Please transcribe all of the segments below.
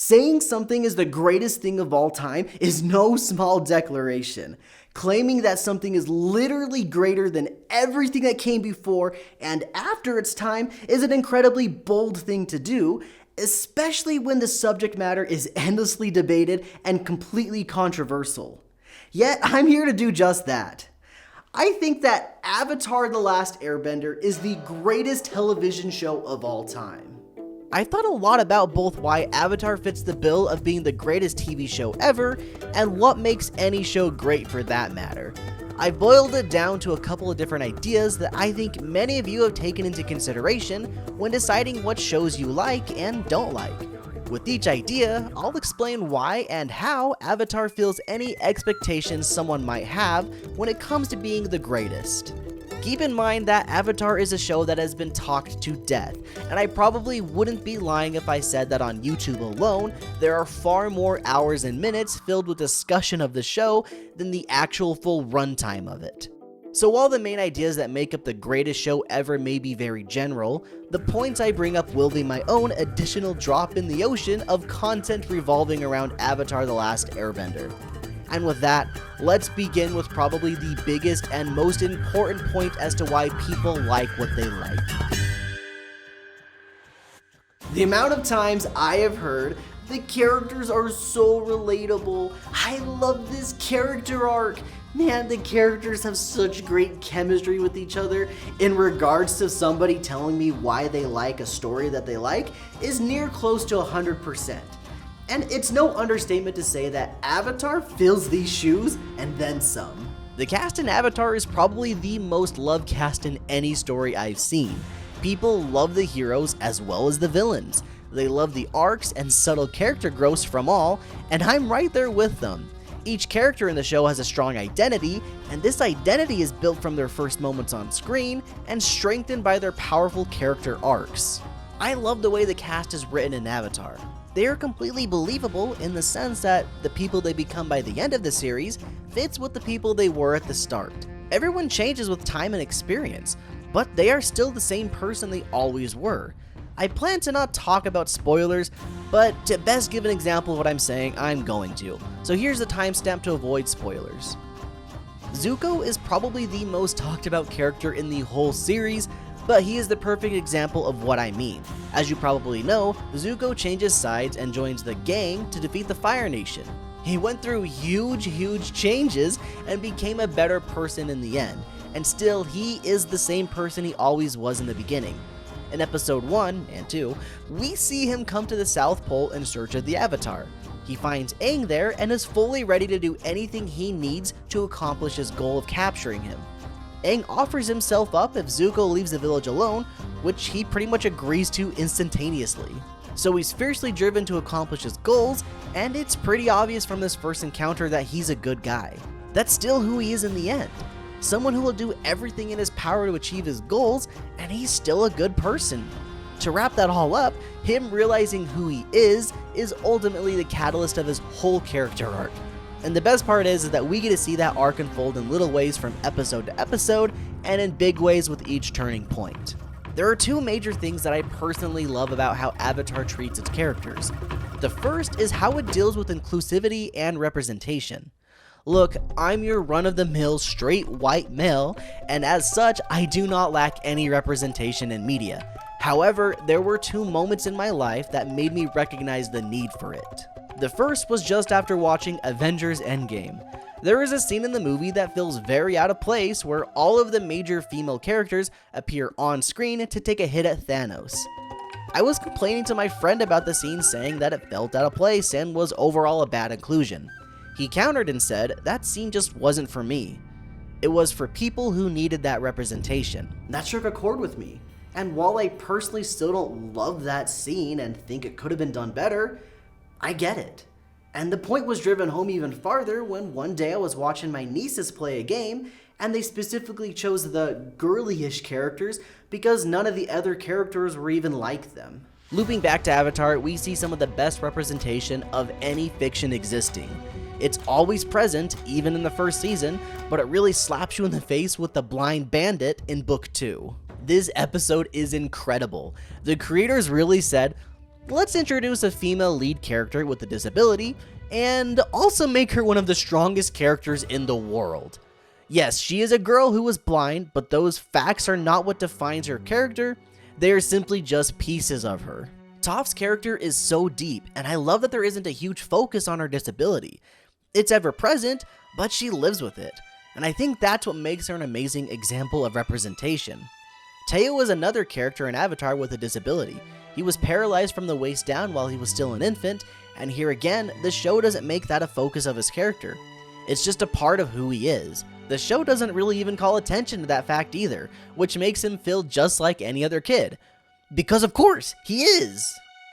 Saying something is the greatest thing of all time is no small declaration. Claiming that something is literally greater than everything that came before and after its time is an incredibly bold thing to do, especially when the subject matter is endlessly debated and completely controversial. Yet, I'm here to do just that. I think that Avatar The Last Airbender is the greatest television show of all time. I've thought a lot about both why Avatar fits the bill of being the greatest TV show ever, and what makes any show great for that matter. I've boiled it down to a couple of different ideas that I think many of you have taken into consideration when deciding what shows you like and don't like. With each idea, I'll explain why and how Avatar fills any expectations someone might have when it comes to being the greatest. Keep in mind that Avatar is a show that has been talked to death, and I probably wouldn't be lying if I said that on YouTube alone, there are far more hours and minutes filled with discussion of the show than the actual full runtime of it. So while the main ideas that make up the greatest show ever may be very general, the points I bring up will be my own additional drop in the ocean of content revolving around Avatar The Last Airbender. And with that, let's begin with probably the biggest and most important point as to why people like what they like. The amount of times I have heard the characters are so relatable. I love this character arc. Man, the characters have such great chemistry with each other in regards to somebody telling me why they like a story that they like is near close to 100%. And it's no understatement to say that Avatar fills these shoes and then some. The cast in Avatar is probably the most loved cast in any story I've seen. People love the heroes as well as the villains. They love the arcs and subtle character growths from all, and I'm right there with them. Each character in the show has a strong identity, and this identity is built from their first moments on screen and strengthened by their powerful character arcs. I love the way the cast is written in Avatar. They are completely believable in the sense that the people they become by the end of the series fits with the people they were at the start. Everyone changes with time and experience, but they are still the same person they always were. I plan to not talk about spoilers, but to best give an example of what I'm saying, I'm going to. So here's the timestamp to avoid spoilers. Zuko is probably the most talked about character in the whole series, but he is the perfect example of what I mean. As you probably know, Zuko changes sides and joins the gang to defeat the Fire Nation. He went through huge changes and became a better person in the end, and still he is the same person he always was in the beginning. In episode 1 and 2, we see him come to the South Pole in search of the Avatar. He finds Aang there and is fully ready to do anything he needs to accomplish his goal of capturing him. Aang offers himself up if Zuko leaves the village alone, which he pretty much agrees to instantaneously. So he's fiercely driven to accomplish his goals, and it's pretty obvious from this first encounter that he's a good guy. That's still who he is in the end. Someone who will do everything in his power to achieve his goals, and he's still a good person. To wrap that all up, him realizing who he is ultimately the catalyst of his whole character arc. And the best part is that we get to see that arc unfold in little ways from episode to episode, and in big ways with each turning point. There are two major things that I personally love about how Avatar treats its characters. The first is how it deals with inclusivity and representation. Look, I'm your run-of-the-mill straight white male, and as such, I do not lack any representation in media. However, there were two moments in my life that made me recognize the need for it. The first was just after watching Avengers Endgame. There is a scene in the movie that feels very out of place where all of the major female characters appear on screen to take a hit at Thanos. I was complaining to my friend about the scene, saying that it felt out of place and was overall a bad inclusion. He countered and said that scene just wasn't for me. It was for people who needed that representation. That struck a chord with me, and while I personally still don't love that scene and think it could have been done better, I get it. And the point was driven home even farther when one day I was watching my nieces play a game, and they specifically chose the girly-ish characters because none of the other characters were even like them. Looping back to Avatar, we see some of the best representation of any fiction existing. It's always present, even in the first season, but it really slaps you in the face with the blind bandit in book 2. This episode is incredible. The creators really said, Let's introduce a female lead character with a disability, and also make her one of the strongest characters in the world. Yes, she is a girl who was blind, but those facts are not what defines her character, they are simply just pieces of her. Toph's character is so deep, and I love that there isn't a huge focus on her disability. It's ever present, but she lives with it, and I think that's what makes her an amazing example of representation. Teo is another character in Avatar with a disability. He was paralyzed from the waist down while he was still an infant, and here again, the show doesn't make that a focus of his character. It's just a part of who he is. The show doesn't really even call attention to that fact either, which makes him feel just like any other kid. Because of course, he is!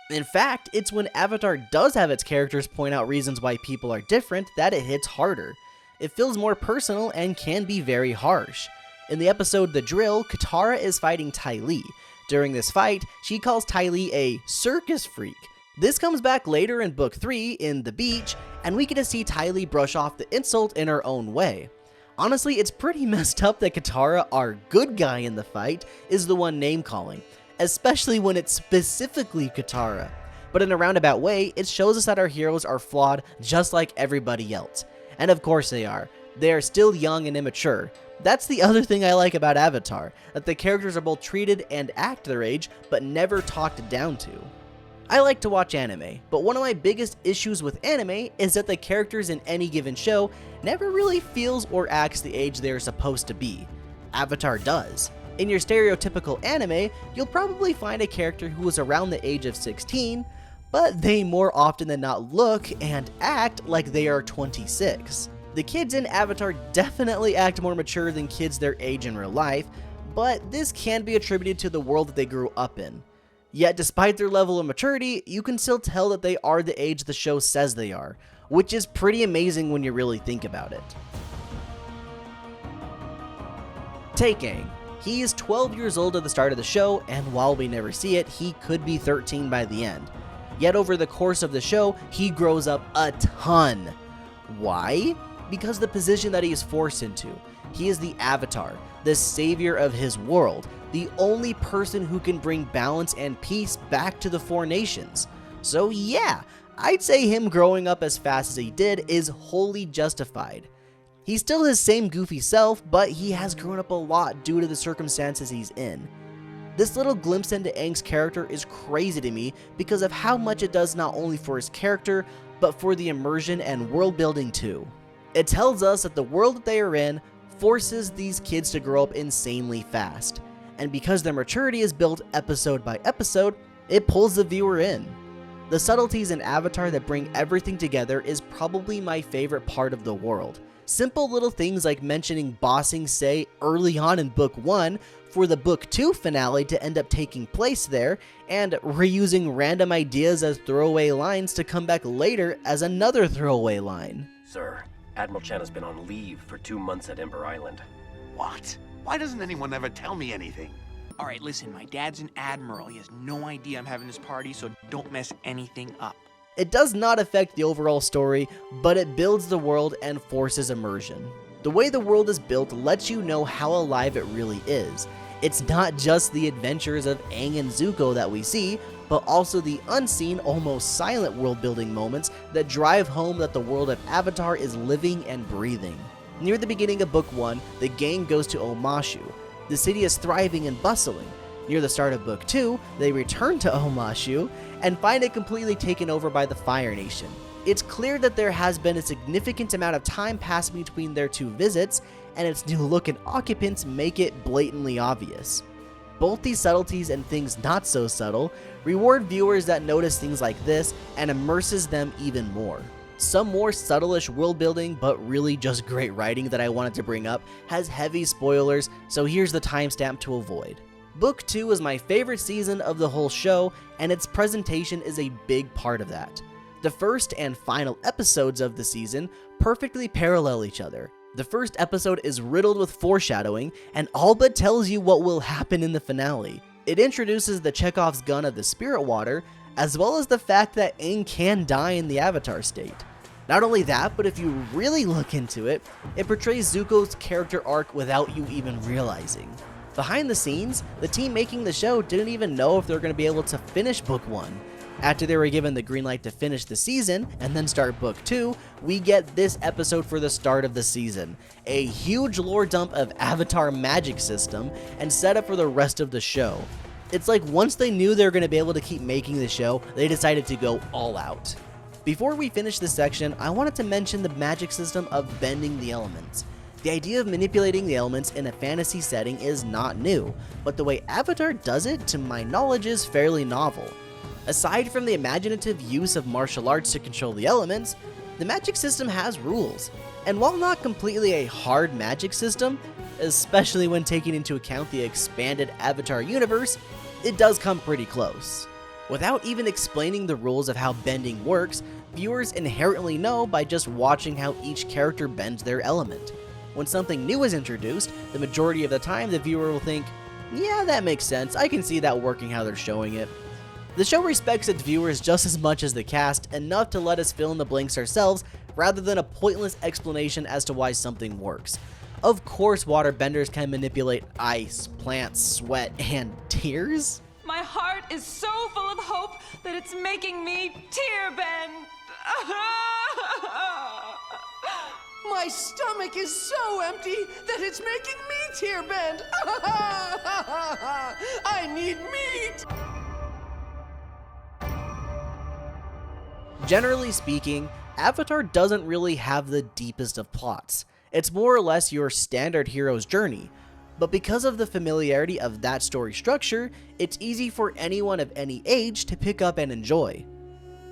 In fact, it's when Avatar does have its characters point out reasons why people are different that it hits harder. It feels more personal and can be very harsh. In the episode The Drill, Katara is fighting Ty Lee. During this fight, she calls Ty Lee a circus freak. This comes back later in Book 3 in The Beach, and we get to see Ty Lee brush off the insult in her own way. Honestly, it's pretty messed up that Katara, our good guy in the fight, is the one name-calling, especially when it's specifically Katara. But in a roundabout way, it shows us that our heroes are flawed just like everybody else. And of course they are. They are still young and immature. That's the other thing I like about Avatar, that the characters are both treated and act their age, but never talked down to. I like to watch anime, but one of my biggest issues with anime is that the characters in any given show never really feels or acts the age they are supposed to be. Avatar does. In your stereotypical anime, you'll probably find a character who is around the age of 16, but they more often than not look and act like they are 26. The kids in Avatar definitely act more mature than kids their age in real life, but this can be attributed to the world that they grew up in. Yet despite their level of maturity, you can still tell that they are the age the show says they are, which is pretty amazing when you really think about it. Tae-Kang. He is 12 years old at the start of the show, and while we never see it, he could be 13 by the end. Yet over the course of the show, he grows up a ton. Why? Because the position that he is forced into. He is the Avatar, the savior of his world, the only person who can bring balance and peace back to the four nations. So yeah, I'd say him growing up as fast as he did is wholly justified. He's still his same goofy self, but he has grown up a lot due to the circumstances he's in. This little glimpse into Aang's character is crazy to me because of how much it does not only for his character, but for the immersion and world building too. It tells us that the world that they are in forces these kids to grow up insanely fast, and because their maturity is built episode by episode, it pulls the viewer in. The subtleties in Avatar that bring everything together is probably my favorite part of the world. Simple little things like mentioning Ba Sing Se early on in Book 1 for the Book 2 finale to end up taking place there, and reusing random ideas as throwaway lines to come back later as another throwaway line. Sir, Admiral Chen has been on leave for 2 months at Ember Island. What? Why doesn't anyone ever tell me anything? All right, listen, my dad's an admiral. He has no idea I'm having this party, so don't mess anything up. It does not affect the overall story, but it builds the world and forces immersion. The way the world is built lets you know how alive it really is. It's not just the adventures of Aang and Zuko that we see, but also the unseen, almost silent world-building moments that drive home that the world of Avatar is living and breathing. Near the beginning of Book 1, the gang goes to Omashu. The city is thriving and bustling. Near the start of Book 2, they return to Omashu and find it completely taken over by the Fire Nation. It's clear that there has been a significant amount of time passed between their two visits, and its new look and occupants make it blatantly obvious. Both these subtleties and things not so subtle reward viewers that notice things like this and immerses them even more. Some more subtle-ish world building, but really just great writing that I wanted to bring up, has heavy spoilers, so here's the timestamp to avoid. Book 2 is my favorite season of the whole show, and its presentation is a big part of that. The first and final episodes of the season perfectly parallel each other. The first episode is riddled with foreshadowing, and all but tells you what will happen in the finale. It introduces the Chekhov's gun of the spirit water, as well as the fact that Aang can die in the Avatar state. Not only that, but if you really look into it, it portrays Zuko's character arc without you even realizing. Behind the scenes, the team making the show didn't even know if they were going to be able to finish Book 1. After they were given the green light to finish the season and then start book 2, we get this episode for the start of the season. A huge lore dump of Avatar magic system and setup for the rest of the show. It's like once they knew they were going to be able to keep making the show, they decided to go all out. Before we finish this section, I wanted to mention the magic system of bending the elements. The idea of manipulating the elements in a fantasy setting is not new, but the way Avatar does it, to my knowledge, is fairly novel. Aside from the imaginative use of martial arts to control the elements, the magic system has rules. And while not completely a hard magic system, especially when taking into account the expanded Avatar universe, it does come pretty close. Without even explaining the rules of how bending works, viewers inherently know by just watching how each character bends their element. When something new is introduced, the majority of the time the viewer will think, yeah, that makes sense, I can see that working how they're showing it. The show respects its viewers just as much as the cast, enough to let us fill in the blanks ourselves rather than a pointless explanation as to why something works. Of course, waterbenders can manipulate ice, plants, sweat, and tears. My heart is so full of hope that it's making me tear bend. My stomach is so empty that it's making me tear bend. I need meat. Generally speaking, Avatar doesn't really have the deepest of plots. It's more or less your standard hero's journey, but because of the familiarity of that story structure, it's easy for anyone of any age to pick up and enjoy.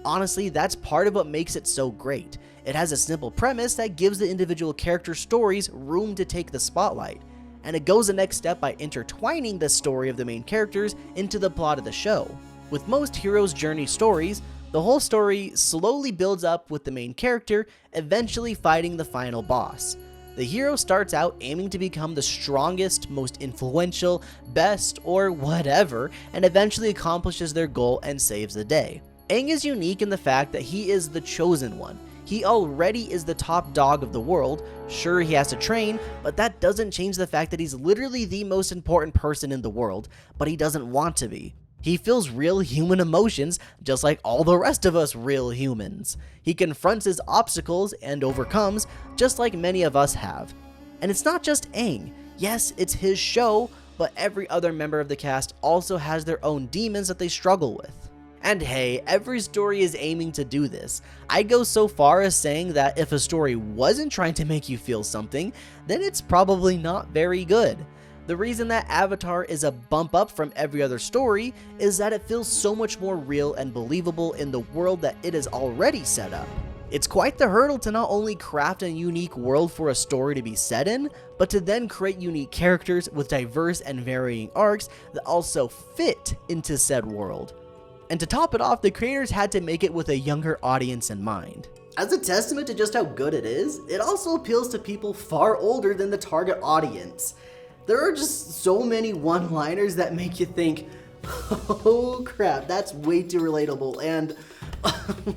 Honestly, that's part of what makes it so great. It has a simple premise that gives the individual character stories room to take the spotlight, and it goes the next step by intertwining the story of the main characters into the plot of the show. With most hero's journey stories, the whole story slowly builds up with the main character eventually fighting the final boss. The hero starts out aiming to become the strongest, most influential, best, or whatever, and eventually accomplishes their goal and saves the day. Aang is unique in the fact that he is the chosen one. He already is the top dog of the world. Sure, he has to train, but that doesn't change the fact that he's literally the most important person in the world, but he doesn't want to be. He feels real human emotions, just like all the rest of us real humans. He confronts his obstacles and overcomes, just like many of us have. And it's not just Aang. Yes, it's his show, but every other member of the cast also has their own demons that they struggle with. And hey, every story is aiming to do this. I'd go so far as saying that if a story wasn't trying to make you feel something, then it's probably not very good. The reason that Avatar is a bump up from every other story is that it feels so much more real and believable in the world that it is already set up. It's quite the hurdle to not only craft a unique world for a story to be set in, but to then create unique characters with diverse and varying arcs that also fit into said world. And to top it off, the creators had to make it with a younger audience in mind. As a testament to just how good it is, it also appeals to people far older than the target audience. There are just so many one-liners that make you think, oh crap, that's way too relatable, and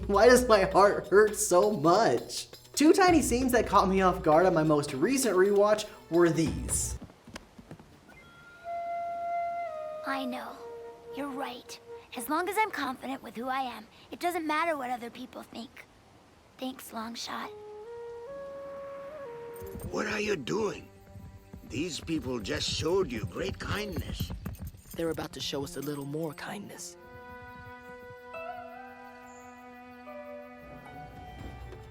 why does my heart hurt so much? Two tiny scenes that caught me off guard on my most recent rewatch were these. I know. You're right. As long as I'm confident with who I am, it doesn't matter what other people think. Thanks, Longshot. What are you doing? These people just showed you great kindness. They're about to show us a little more kindness.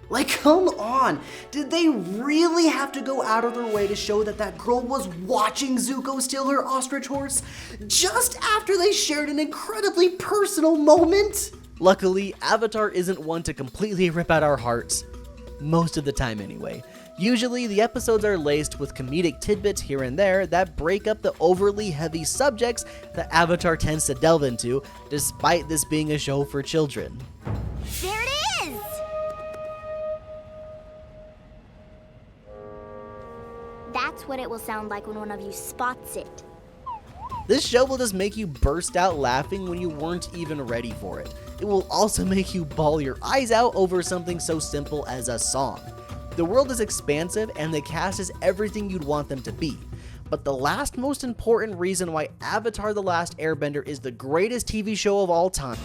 Like, come on! Did they really have to go out of their way to show that that girl was watching Zuko steal her ostrich horse just after they shared an incredibly personal moment? Luckily, Avatar isn't one to completely rip out our hearts. Most of the time anyway. Usually, the episodes are laced with comedic tidbits here and there that break up the overly heavy subjects that Avatar tends to delve into, despite this being a show for children. There it is! That's what it will sound like when one of you spots it. This show will just make you burst out laughing when you weren't even ready for it. It will also make you bawl your eyes out over something so simple as a song. The world is expansive and the cast is everything you'd want them to be. But the last most important reason why Avatar The Last Airbender is the greatest TV show of all time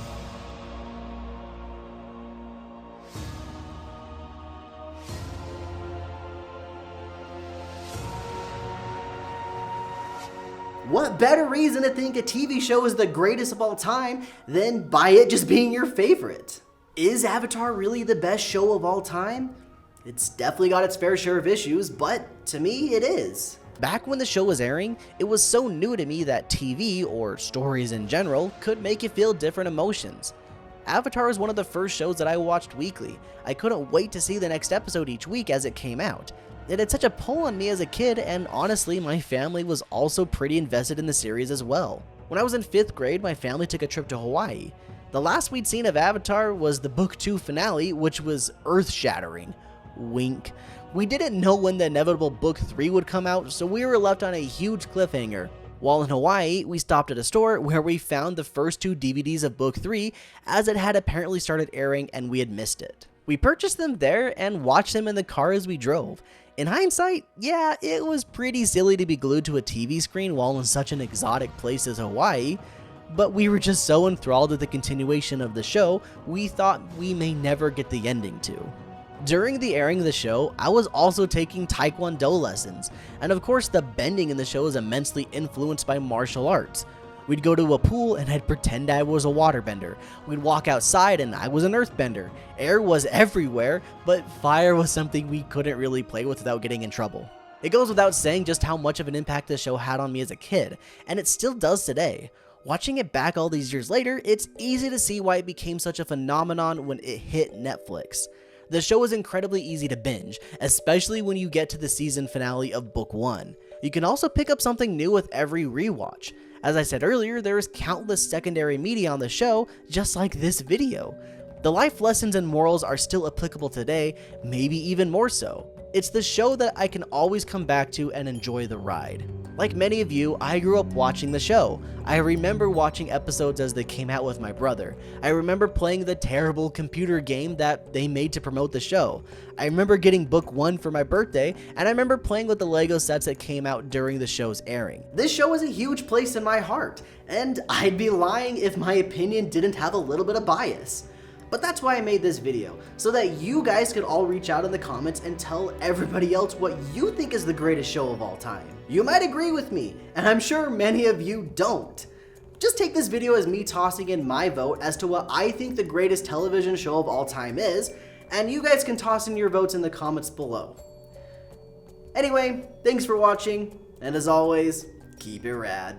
What better reason to think a TV show is the greatest of all time than by it just being your favorite? Is Avatar really the best show of all time? It's definitely got its fair share of issues, but to me, it is. Back when the show was airing, it was so new to me that TV, or stories in general, could make you feel different emotions. Avatar was one of the first shows that I watched weekly. I couldn't wait to see the next episode each week as it came out. It had such a pull on me as a kid, and honestly, my family was also pretty invested in the series as well. When I was in 5th grade, my family took a trip to Hawaii. The last we'd seen of Avatar was the Book 2 finale, which was earth-shattering. Wink. We didn't know when the inevitable Book 3 would come out, so we were left on a huge cliffhanger. While in Hawaii, we stopped at a store where we found the first 2 DVDs of Book 3, as it had apparently started airing and we had missed it. We purchased them there and watched them in the car as we drove. In hindsight, yeah, it was pretty silly to be glued to a TV screen while in such an exotic place as Hawaii, but we were just so enthralled with the continuation of the show, we thought we may never get the ending to. During the airing of the show, I was also taking Taekwondo lessons, and of course the bending in the show is immensely influenced by martial arts. We'd go to a pool and I'd pretend I was a waterbender. We'd walk outside and I was an earthbender. Air was everywhere, but fire was something we couldn't really play with without getting in trouble. It goes without saying just how much of an impact this show had on me as a kid, and it still does today. Watching it back all these years later, it's easy to see why it became such a phenomenon when it hit Netflix. The show is incredibly easy to binge, especially when you get to the season finale of Book 1. You can also pick up something new with every rewatch. As I said earlier, there is countless secondary media on the show, just like this video. The life lessons and morals are still applicable today, maybe even more so. It's the show that I can always come back to and enjoy the ride. Like many of you, I grew up watching the show. I remember watching episodes as they came out with my brother. I remember playing the terrible computer game that they made to promote the show. I remember getting Book 1 for my birthday, and I remember playing with the Lego sets that came out during the show's airing. This show has a huge place in my heart, and I'd be lying if my opinion didn't have a little bit of bias. But that's why I made this video, so that you guys could all reach out in the comments and tell everybody else what you think is the greatest show of all time. You might agree with me, and I'm sure many of you don't. Just take this video as me tossing in my vote as to what I think the greatest television show of all time is, and you guys can toss in your votes in the comments below. Anyway, thanks for watching, and as always, keep it rad.